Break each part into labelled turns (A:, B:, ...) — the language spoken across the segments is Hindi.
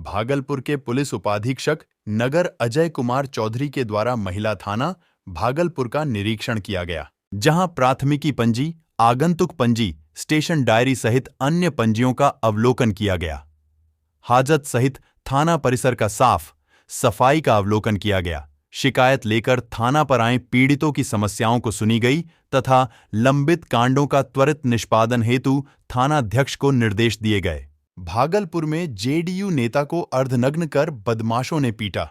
A: भागलपुर के पुलिस उपाधीक्षक नगर अजय कुमार चौधरी के द्वारा महिला थाना भागलपुर का निरीक्षण किया गया, जहां प्राथमिकी पंजी, आगंतुक पंजी, स्टेशन डायरी सहित अन्य पंजियों का अवलोकन किया गया। हाजत सहित थाना परिसर का सफाई का अवलोकन किया गया। शिकायत लेकर थाना पर आए पीड़ितों की समस्याओं को सुनी गई तथा लंबित कांडों का त्वरित निष्पादन हेतु थानाध्यक्ष को निर्देश दिए गए। भागलपुर में जेडीयू नेता को अर्धनग्न कर बदमाशों ने पीटा।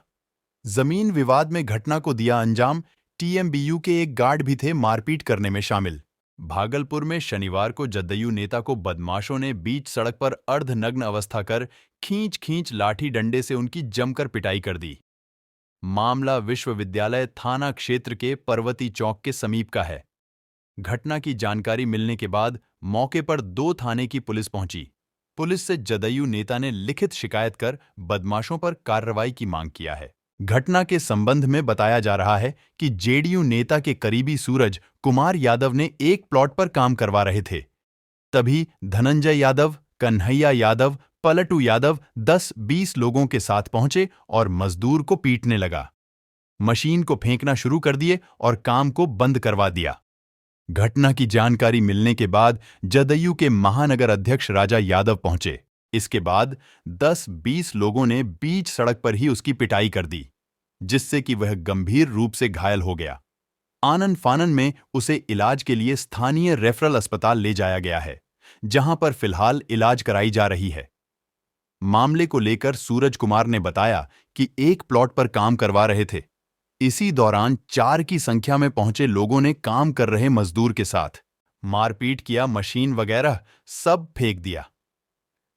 A: जमीन विवाद में घटना को दिया अंजाम। टीएमबीयू के एक गार्ड भी थे मारपीट करने में शामिल। भागलपुर में शनिवार को जदयू नेता को बदमाशों ने बीच सड़क पर अर्धनग्न अवस्था कर खींच लाठी डंडे से उनकी जमकर पिटाई कर दी। मामला विश्वविद्यालय थाना क्षेत्र के पर्वती चौक के समीप का है। घटना की जानकारी मिलने के बाद मौके पर 2 थाने की पुलिस पहुंची। पुलिस से जदयू नेता ने लिखित शिकायत कर बदमाशों पर कार्रवाई की मांग किया है। घटना के संबंध में बताया जा रहा है कि जेडीयू नेता के करीबी सूरज कुमार यादव ने एक प्लॉट पर काम करवा रहे थे। तभी धनंजय यादव, कन्हैया यादव, पलटू यादव 10-20 लोगों के साथ पहुंचे और मजदूर को पीटने लगा। मशीन को फेंकना शुरू कर दिए और काम को बंद करवा दिया। घटना की जानकारी मिलने के बाद जदयू के महानगर अध्यक्ष राजा यादव पहुंचे। इसके बाद 10-20 लोगों ने बीच सड़क पर ही उसकी पिटाई कर दी, जिससे कि वह गंभीर रूप से घायल हो गया। आनन फानन में उसे इलाज के लिए स्थानीय रेफरल अस्पताल ले जाया गया है, जहां पर फिलहाल इलाज कराई जा रही है। मामले को लेकर सूरज कुमार ने बताया कि एक प्लॉट पर काम करवा रहे थे। इसी दौरान 4 की संख्या में पहुंचे लोगों ने काम कर रहे मजदूर के साथ मारपीट किया, मशीन वगैरह सब फेंक दिया।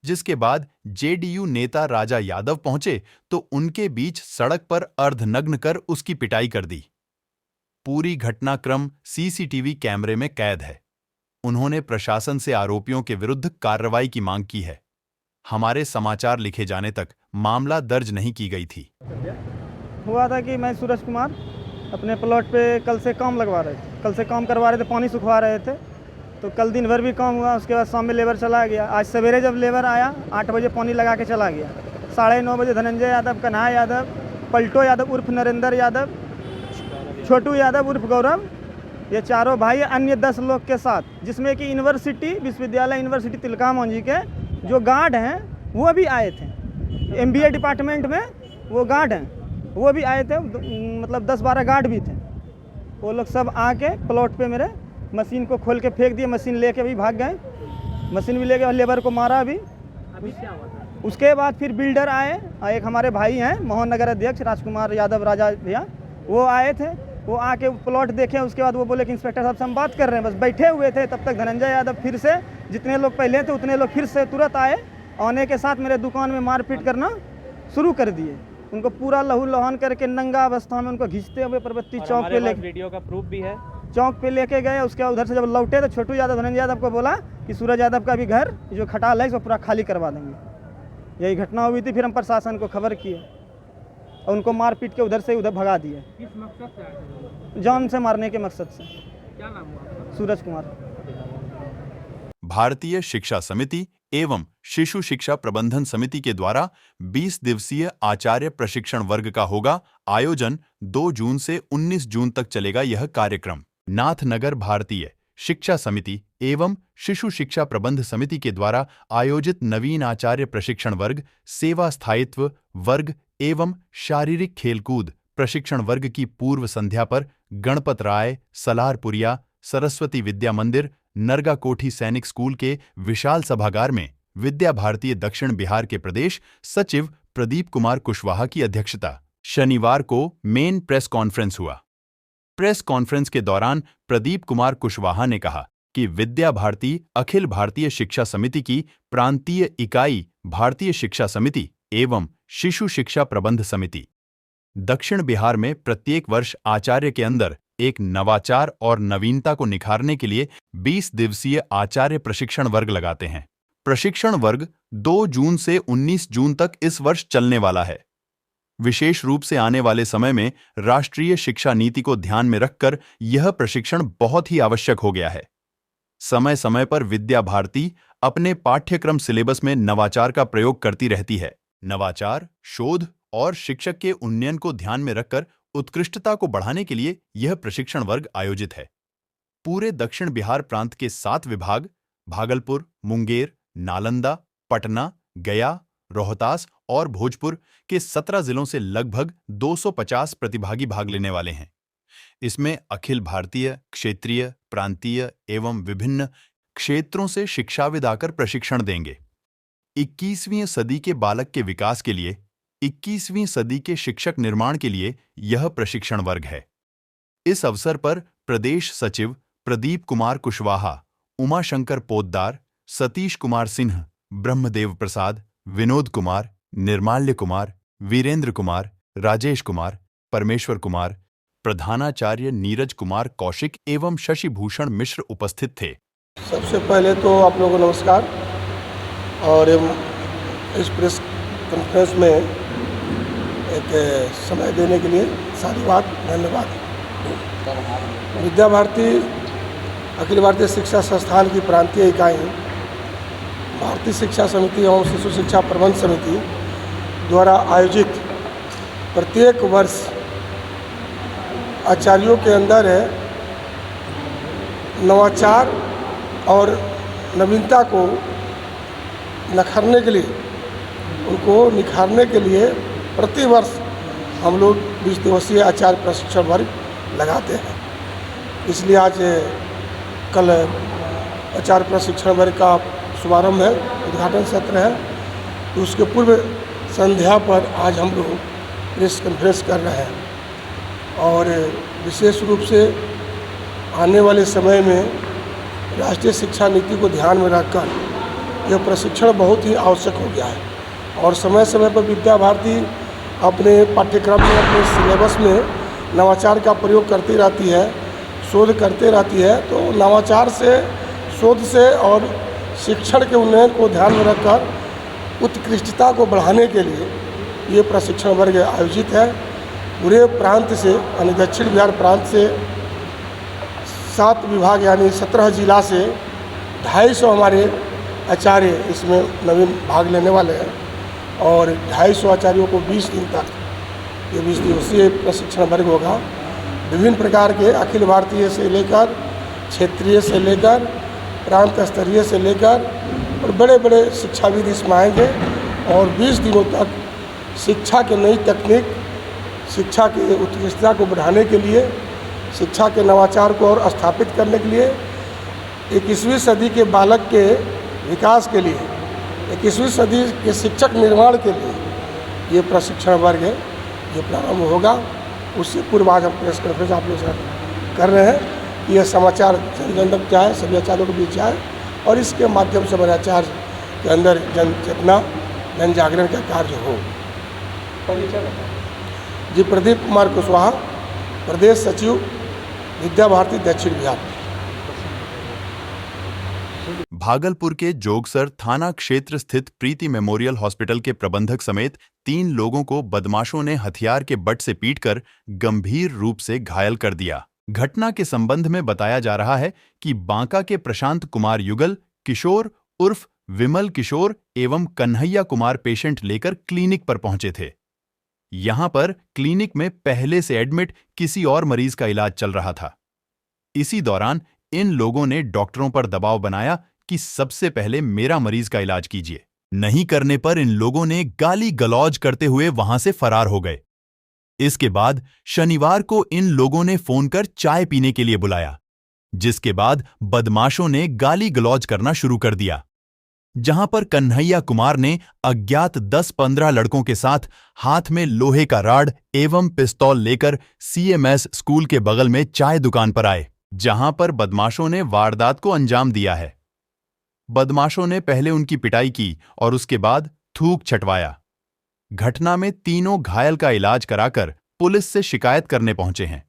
A: जिसके बाद जेडीयू नेता राजा यादव पहुंचे तो उनके बीच सड़क पर अर्धनग्न कर उसकी पिटाई कर दी। पूरी घटनाक्रम सीसीटीवी कैमरे में कैद है। उन्होंने प्रशासन से आरोपियों के विरुद्ध कार्रवाई की मांग की है। हमारे समाचार लिखे जाने तक मामला दर्ज नहीं की गई थी।
B: हुआ था कि मैं सूरज कुमार अपने प्लॉट पे कल से काम करवा रहे थे, पानी सुखवा रहे थे। तो कल दिन भर भी काम हुआ। उसके बाद शाम में लेबर चला गया। आज सवेरे जब लेबर आया 8 बजे पानी लगा के चला गया। 9:30 बजे धनंजय यादव, कन्हैया यादव, पलटो यादव उर्फ नरेंद्र यादव, छोटू यादव उर्फ गौरव, ये चारों भाई अन्य 10 लोग के साथ, जिसमें कि विश्वविद्यालय यूनिवर्सिटी तिलकामांझी के जो गार्ड हैं वो भी आए थे। एमबीए डिपार्टमेंट में वो गार्ड हैं, वो भी आए थे। मतलब 10-12 गार्ड भी थे। वो लोग सब आके प्लॉट पे मेरे मशीन को खोल के फेंक दिए। मशीन लेके भी भाग गए। मशीन भी लेके लेबर को मारा भी।
C: अभी क्या हुआ था?
B: उसके बाद फिर बिल्डर आए। एक हमारे भाई हैं महानगर अध्यक्ष राजकुमार यादव, राजा भैया, वो आए थे। वो आके प्लॉट देखे। उसके बाद वो बोले कि इंस्पेक्टर साहब से हम बात कर रहे हैं। बस बैठे हुए थे। तब तक धनंजय यादव फिर से, जितने लोग पहले थे उतने लोग फिर से तुरंत आए। आने के साथ मेरे दुकान में मारपीट करना शुरू कर दिए। उनको पूरा लहू लुहान करके नंगा अवस्था में उनको घिंचते हुए पर्वती चौक पे ले,
C: वीडियो का प्रूफ भी है,
B: चौक पे लेके गए। उसके बाद उधर से जब लौटे तो छोटू यादव धनंजय यादव को बोला कि सूरज यादव का भी घर जो खटाल है इसको पूरा खाली करवा देंगे। यही घटना हुई थी। फिर हम प्रशासन को खबर किए और उनको मार पीट के उधर से उधर भगा दिए।
C: किस मकसद से आए थे?
B: जान से मारने के मकसद से।
C: क्या नाम हुआ?
B: सूरज कुमार।
A: भारतीय शिक्षा समिति एवं शिशु शिक्षा प्रबंधन समिति के द्वारा 20 दिवसीय आचार्य प्रशिक्षण वर्ग का होगा आयोजन। 2 जून से 19 जून तक चलेगा यह कार्यक्रम। नाथनगर भारतीय शिक्षा समिति एवं शिशु शिक्षा प्रबंध समिति के द्वारा आयोजित नवीन आचार्य प्रशिक्षण वर्ग, सेवा स्थायित्व वर्ग एवं शारीरिक खेलकूद प्रशिक्षण वर्ग की पूर्व संध्या पर गणपत राय, सलारपुरिया, सरस्वती विद्या मंदिर, नरगा कोठी सैनिक स्कूल के विशाल सभागार में विद्या भारतीय दक्षिण बिहार के प्रदेश सचिव प्रदीप कुमार कुशवाहा की अध्यक्षता शनिवार को मेन प्रेस कॉन्फ्रेंस हुआ। प्रेस कॉन्फ्रेंस के दौरान प्रदीप कुमार कुशवाहा ने कहा कि विद्या भारती अखिल भारतीय शिक्षा समिति की प्रांतीय इकाई भारतीय शिक्षा समिति एवं शिशु शिक्षा प्रबंध समिति दक्षिण बिहार में प्रत्येक वर्ष आचार्य के अंदर एक नवाचार और नवीनता को निखारने के लिए 20 दिवसीय आचार्य प्रशिक्षण वर्ग लगाते हैं। प्रशिक्षण वर्ग 2 जून से 19 जून तक इस वर्ष चलने वाला है। विशेष रूप से आने वाले समय में राष्ट्रीय शिक्षा नीति को ध्यान में रखकर यह प्रशिक्षण बहुत ही आवश्यक हो गया है। समय समय पर विद्या भारती अपने पाठ्यक्रम सिलेबस में नवाचार का प्रयोग करती रहती है। नवाचार, शोध और शिक्षक के उन्नयन को ध्यान में रखकर उत्कृष्टता को बढ़ाने के लिए यह प्रशिक्षण वर्ग आयोजित है। पूरे दक्षिण बिहार प्रांत के 7 विभाग भागलपुर, मुंगेर, नालंदा, पटना, गया, रोहतास और भोजपुर के 17 जिलों से लगभग 250 प्रतिभागी भाग लेने वाले हैं। इसमें अखिल भारतीय, क्षेत्रीय, प्रांतीय एवं विभिन्न क्षेत्रों से शिक्षाविद आकर प्रशिक्षण देंगे। 21वीं सदी के बालक के विकास के लिए, 21वीं सदी के शिक्षक निर्माण के लिए यह प्रशिक्षण वर्ग है। इस अवसर पर प्रदेश सचिव प्रदीप कुमार कुशवाहा, उमाशंकर पोद्दार, सतीश कुमार सिन्हा, ब्रह्मदेव प्रसाद, विनोद कुमार, निर्माल्य कुमार, वीरेंद्र कुमार, राजेश कुमार, परमेश्वर कुमार, प्रधानाचार्य नीरज कुमार कौशिक एवं शशिभूषण मिश्र उपस्थित थे।
D: सबसे पहले तो आप लोगों को नमस्कार। और इस प्रेस कॉन्फ्रेंस में एक समय देने के लिए साधुवाद, धन्यवाद। विद्या भारती अखिल भारतीय शिक्षा संस्थान की प्रांतीय इकाई भारतीय शिक्षा समिति एवं शिशु शिक्षा प्रबंध समिति द्वारा आयोजित प्रत्येक वर्ष आचार्यों के अंदर नवाचार और नवीनता को नखरने के लिए, उनको निखारने के लिए प्रतिवर्ष हम लोग 20 दिवसीय आचार्य प्रशिक्षण वर्ग लगाते हैं। इसलिए आज कल आचार्य प्रशिक्षण वर्ग का शुभारंभ है, उद्घाटन सत्र है। तो उसके पूर्व संध्या पर आज हम लोग प्रेस कॉन्फ्रेंस कर रहे हैं और विशेष रूप से आने वाले समय में राष्ट्रीय शिक्षा नीति को ध्यान में रखकर यह प्रशिक्षण बहुत ही आवश्यक हो गया है। और समय समय पर विद्या भारती अपने पाठ्यक्रम में, अपने सिलेबस में नवाचार का प्रयोग करती रहती है, शोध करते रहती है। तो नवाचार से, शोध से और शिक्षण के उन्नयन को ध्यान में रखकर उत्कृष्टता को बढ़ाने के लिए ये प्रशिक्षण वर्ग आयोजित है। पूरे प्रांत से, यानी दक्षिण बिहार प्रांत से 7 विभाग यानी 17 जिला से 250 हमारे आचार्य इसमें नवीन भाग लेने वाले हैं। और 250 आचार्यों को 20 दिन तक ये 20 दिवसीय प्रशिक्षण वर्ग होगा। विभिन्न प्रकार के अखिल भारतीय से लेकर, क्षेत्रीय से लेकर, प्रांत स्तरीय से लेकर और बड़े बड़े शिक्षाविद इसमें आएंगे। और 20 दिनों तक शिक्षा के नई तकनीक, शिक्षा की उत्कृष्टता को बढ़ाने के लिए, शिक्षा के नवाचार को और स्थापित करने के लिए, 21वीं सदी के बालक के विकास के लिए, 21वीं सदी के शिक्षक निर्माण के लिए ये प्रशिक्षण वर्ग है जो प्रारंभ होगा। उससे पूर्व आज हम प्रेस कॉन्फ्रेंस आप लोग से कर रहे हैं कि यह समाचार जन तक जाए, सभी आचार्यों के बीच जाए और इसके माध्यम से हमारे आचार्य के अंदर जन चेतना, जन जागरण का कार्य हो। जी, प्रदीप कुमार कुशवाहा, प्रदेश सचिव विद्या भारती दक्षिण बिहार।
A: भागलपुर के जोगसर थाना क्षेत्र स्थित प्रीति मेमोरियल हॉस्पिटल के प्रबंधक समेत 3 लोगों को बदमाशों ने हथियार के बट से पीटकर गंभीर रूप से घायल कर दिया। घटना के संबंध में बताया जा रहा है कि बांका के प्रशांत कुमार युगल, किशोर उर्फ विमल किशोर एवं कन्हैया कुमार पेशेंट लेकर क्लिनिक पर पहुंचे थे। यहां पर क्लिनिक में पहले से एडमिट किसी और मरीज का इलाज चल रहा था। इसी दौरान इन लोगों ने डॉक्टरों पर दबाव बनाया कि सबसे पहले मेरा मरीज का इलाज कीजिए। नहीं करने पर इन लोगों ने गाली गलौज करते हुए वहां से फरार हो गए। इसके बाद शनिवार को इन लोगों ने फोन कर चाय पीने के लिए बुलाया, जिसके बाद बदमाशों ने गाली गलौज करना शुरू कर दिया। जहां पर कन्हैया कुमार ने अज्ञात 10-15 लड़कों के साथ हाथ में लोहे का राड एवं पिस्तौल लेकर CMS स्कूल के बगल में चाय दुकान पर आए, जहां पर बदमाशों ने वारदात को अंजाम दिया है। बदमाशों ने पहले उनकी पिटाई की और उसके बाद थूक छटवाया। घटना में तीनों घायल का इलाज कराकर पुलिस से शिकायत करने पहुंचे हैं।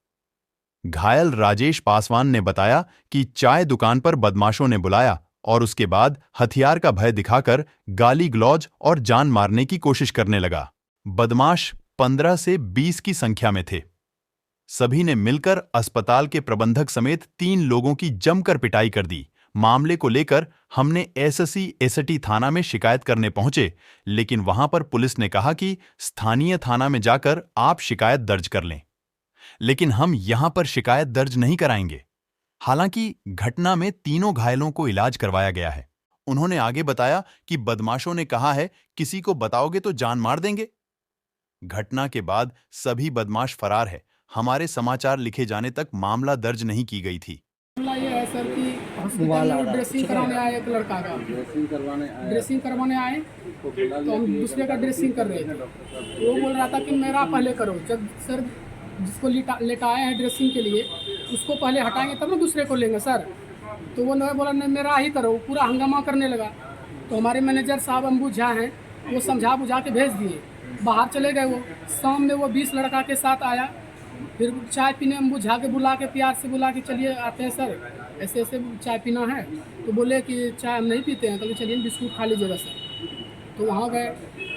A: घायल राजेश पासवान ने बताया कि चाय दुकान पर बदमाशों ने बुलाया और उसके बाद हथियार का भय दिखाकर गाली गलौज और जान मारने की कोशिश करने लगा। बदमाश 15 से 20 की संख्या में थे। सभी ने मिलकर अस्पताल के प्रबंधक समेत 3 लोगों की जमकर पिटाई कर दी। मामले को लेकर हमने एसएससी एसटी थाना में शिकायत करने पहुंचे, लेकिन वहां पर पुलिस ने कहा कि स्थानीय थाना में जाकर आप शिकायत दर्ज कर लें, लेकिन हम यहां पर शिकायत दर्ज नहीं कराएंगे। हालांकि घटना में तीनों घायलों को इलाज करवाया गया है। उन्होंने आगे बताया कि बदमाशों ने कहा है किसी को बताओगे तो जान मार देंगे। घटना के बाद सभी बदमाश फरार है। हमारे समाचार लिखे जाने तक मामला दर्ज नहीं की गई थी।
E: मामला ये है सर कि हॉस्पिटल में ड्रेसिंग कराने आए एक लड़का का ड्रेसिंग करवाने आए तो हम दूसरे का ड्रेसिंग कर रहे थे। वो बोल रहा था कि मेरा पहले करो। जब सर जिसको लेटाए हैं ड्रेसिंग के लिए उसको पहले हटाएंगे तब ना दूसरे को लेंगे सर। तो वो नहीं बोला नहीं मेरा ही करो, पूरा हंगामा करने लगा। तो हमारे मैनेजर साहब अम्बू झा हैं, वो समझा बुझा के भेज दिए, बाहर चले गए। वो शाम में वो 20 लड़का के साथ आया, फिर चाय पीने अम्बू झा के बुला के प्यार से बुला के चलिए आते हैं सर, ऐसे ऐसे चाय पीना है। तो बोले कि चाय हम नहीं पीते हैं, तो चलिए बिस्कुट खा लीजिएगा सर। तो वहाँ गए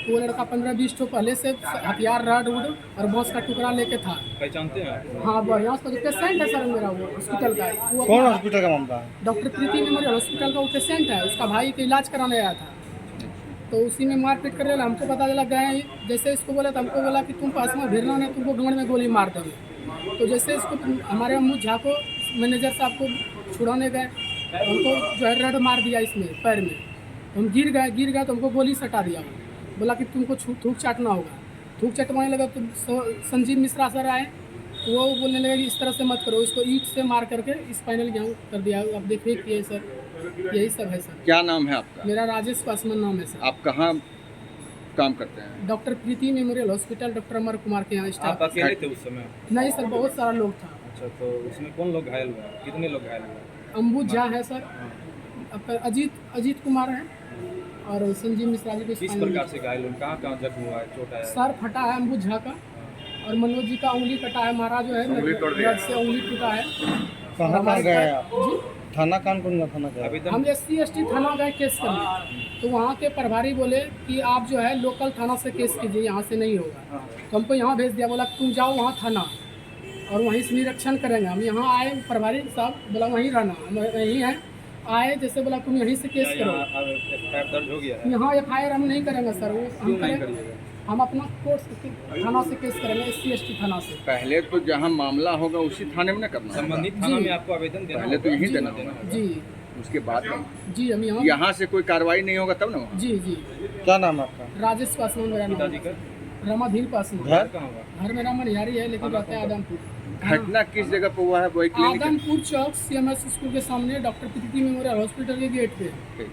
E: तो वो लड़का 15-20 ठो पहले से हथियार रड उड और बांस का टुकड़ा लेके था।
C: पहचानते हैं?
E: हाँ बढ़िया, उसका जो पेशेंट है सर मेरा वो हॉस्पिटल का है। वो
C: कौन हॉस्पिटल का मामला है?
E: डॉक्टर प्रीति मेमोरियल हॉस्पिटल का वो पेशेंट है, उसका भाई का इलाज कराने आया था। तो उसी में मारपीट कर रहे, हमको पता चला गए। जैसे इसको बोला तो हमको बोला कि तुम पास में भिड़ना नहीं, तुमको गांड में गोली मार देंगे। तो जैसे इसको हमारे अम्मू झा को मैनेजर साहब को छुड़ाने गए, हमको जो है रड मार दिया इसमें पैर में। हम गिर गए तो हमको गोली सटा दिया। बोला कि तुमको थूक चाटना होगा। थूक चटवाने लगा तो संजीव मिश्रा सर आए, वो बोलने लगे कि इस तरह से मत करो, इसको ईंट से मार करके स्पाइनल यहाँ कर दिया। अब देखिए कि सर यही सब है सर।
F: क्या नाम है आपका?
E: मेरा राजेश पासवान नाम है सर।
F: आप कहाँ काम करते हैं?
E: डॉक्टर प्रीति memorial hospital, doctor Amar Kumar के यहाँ
C: आप
E: स्टाफ।
C: अकेले थे उस समय?
E: नहीं सर, बहुत सारा लोग था।
C: अच्छा, तो उसमें कौन लोग घायल हुए? कितने लोग घायल हुए?
E: अम्बू झा है सर, आपका अजीत कुमार है और संजीव मिश्रा जी
C: किस
E: के
C: प्रकार से घायल हुए? कहाँ कहाँ जख्म हुआ है, चोट आया?
E: सर फटा है अम्बू झा का, और मनोज जी का उंगली कटा है, महाराज जो है ब्लड से उंगली टूटा है।
C: कहाँ गए आप?
E: जी
C: थाना कानपुर थाना गए? अभी
E: हम SC ST थाना गए केस करने, तो वहाँ के प्रभारी बोले कि आप जो है लोकल थाना से केस कीजिए, यहाँ से नहीं होगा। तो हमको यहाँ भेज दिया, बोला तुम जाओ वहाँ थाना और वहीं से निरीक्षण करेंगे। हम यहाँ आए, प्रभारी साहब बोला वहीं रहना, हम वहीं हैं। आए जैसे बोला तुम यहीं से केस करो।
C: FIR दर्ज हो गया है?
E: यहाँ FIR हम नहीं करेंगे सर, वो हम करेंगे, हम अपना कोर्ट थाना से केस करेंगे, SC ST थाना से।
F: पहले तो जहाँ मामला होगा उसी थाने में न करना है।
C: संबंधित थाना में आपको आवेदन देना
F: पहले तो
C: होगा।
F: यहीं देना होगा,
E: जी
F: उसके बाद
E: जी हम यहाँ।
F: यहाँ से कोई कार्रवाई नहीं होगा तब ना वहाँ?
E: जी जी।
C: क्या नाम है आपका?
E: राजेश पासवान मेरा नाम
C: पिताजी
E: है।
C: का
E: रमाधीर पासवान।
C: घर कहाँ हुआ?
E: घर मेरा मनिहारी है, लेकिन रहता है आदमपुर।
F: घटना किस जगह पर हुआ है? वही क्लिनिक है?
E: आदमपुर चौक CMS स्कूल के सामने डॉक्टर प्रीति मेमोरियल हॉस्पिटल के गेट पे।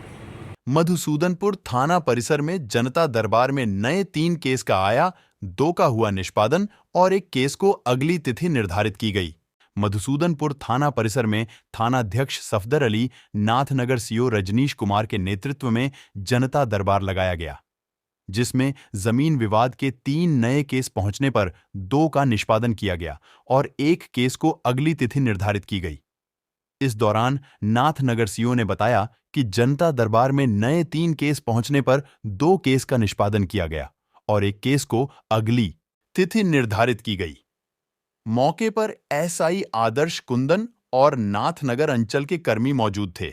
A: मधुसूदनपुर थाना परिसर में जनता दरबार में नए 3 केस का आया, 2 का हुआ निष्पादन और 1 केस को अगली तिथि निर्धारित की गई। मधुसूदनपुर थाना परिसर में थानाध्यक्ष सफदर अली, नाथनगर CO रजनीश कुमार के नेतृत्व में जनता दरबार लगाया गया, जिसमें जमीन विवाद के 3 नए केस पहुंचने पर 2 का निष्पादन किया गया और 1 केस को अगली तिथि निर्धारित की गई। इस दौरान नाथनगर CO ने बताया कि जनता दरबार में नए 3 केस पहुंचने पर 2 केस का निष्पादन किया गया और 1 केस को अगली तिथि निर्धारित की गई। मौके पर SI आदर्श कुंदन और नाथनगर अंचल के कर्मी मौजूद थे।